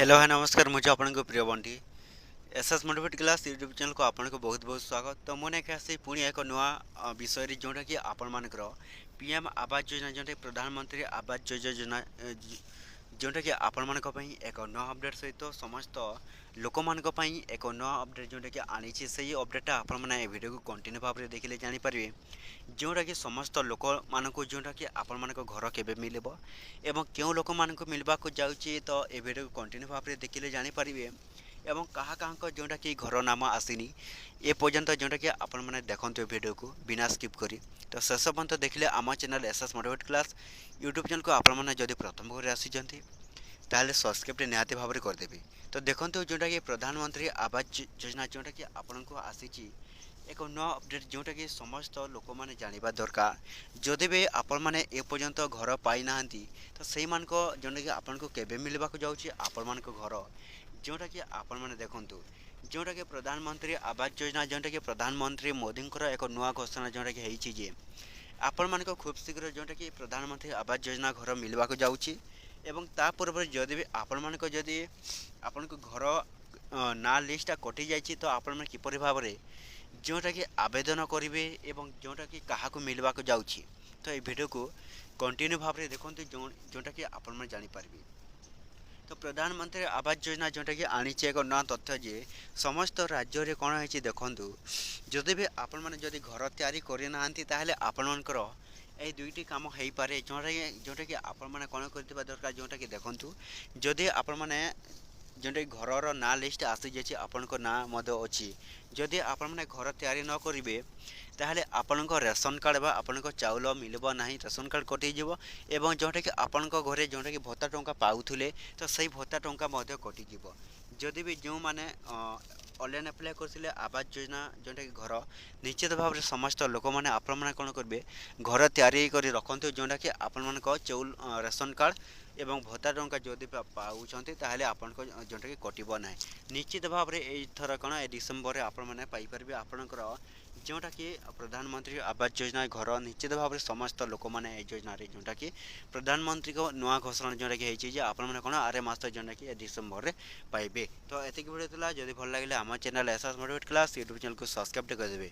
Hello है नमस्कार मुझे आपको प्रिय Bunty SS motivate class YouTube channel को आपको बहुत बहुत स्वागत। तो मैंने आसी पुणी एक नुआ विषय जोटा कि आपण मानकर पीएम आवास योजना जोटा प्रधानमंत्री आवास योजना जोटा कि आपण मान एक नुआ अपडेट सहित समस्त लोक मान एक नुआ अपडेट जोटा कि आनी से अपडेटा आपण मैंने वीडियो को कंटिन्यू भाव में देखिले जानीपारे जोटा कि समस्त लोक मानक जोटा कि आपण मान घर केबे मिलबो एवं क्यों लोक मानक मिलवा जाउची तो ए वीडियो को कंटिन्यू भाव में देखिले जानीपारे एवं कहा कहाँ जोटा कि घर नाम आसीनी ए पर्यंत जोटा कि आपण मैंने देखते वीडियो को बिना स्किप करी तो शेष पर्यंत देखले आम channel SS motivate class YouTube channel को आपण मैंने जदि प्रथम भाव में आसी ताहले सब्सक्राइब निहाती भाव में करदेवी। तो देखो जोटा कि प्रधानमंत्री आवास योजना जोटा कि आपण को आसी एक नुआ अपडेट जोटा कि समस्त लोक मैंने जानवा दरकार जदि भी आपण मैंने ए पर्यंत घर पाई ना तो से जोटा कि आपण को केबे मिलवा जाऊँगी आपण मान घर जोटा कि आपण मैंने देखूँ जोटा कि प्रधानमंत्री आवास योजना जोटा कि प्रधानमंत्री मोदी एक नुआ घोषणा जोटा कि होइछि आपण मान खूब शीघ्र जोटा कि प्रधानमंत्री आवास योजना घर मिलवा जाऊँगी एवं ता पूर्व जदि भी आपण मान जदि आपण को घर ना लिस्टा कटि जाइए तो आपण मैंने किपर भाव में जोटा कि आवेदन करेंगे एवं जोटा कि क्या मिलवा जाऊँगी तो ये वीडियो को कंटिन्यू भाव में देखते जोटा कि आपण मैंने जानीपारे। तो प्रधानमंत्री आवास योजना जोटा कि आनी एक नया तथ्य जे समस्त राज्य में कौन है देखूँ जदि भी आपण मैंने जदि घर तैयारी करना ताहले आपण मानकर ये दुईटी कम हो पारे जोटा कि आपण मैंने कौन कर दरकार जोटा कि देखूँ जदि आपण मैंने जोटा घर ना लिस्ट आसी जाइए आपण ना अच्छी जदि आपण मैंने घर तैयारी न करेंगे ताहले आपण रेशन कार्ड बा आपण चाउल मिलबो नहीं रेशन कार्ड कटिज एवं जोटा कि आपण घरे जोटा कि भत्ता टंका पाउले तो सही भत्ता टंका कटिज जदि भी जो मैंने ऑनलाइन अप्लाई करते आवास योजना जोटा कि घर निश्चित भाव में समस्त लोक मैंने आपण मैंने कौन करेंगे घर तैयारी कर रखते जोटा कि आपण मान चाउल रेशन कार्ड एवं भत्ता टंका जदि पाँच ताहले आपण जोटा कि कटब ना निश्चित भाव में यथर कौन ए डिसेम्बर में आपण मैंने पाइपर आपणकर जोटा कि प्रधानमंत्री आवास योजना घर निश्चित भाव में समस्त लोक मैंने योजना जोटा कि प्रधानमंत्री को नुआ घोषणा जोटा कि आप कौन आरे मास जोटा कि डिसेम्बर में पाइबे। तो एतिक वीडियो जदि भल लगे आम channel SS motivate class YouTube channel को सब्सक्राइब करदेवे।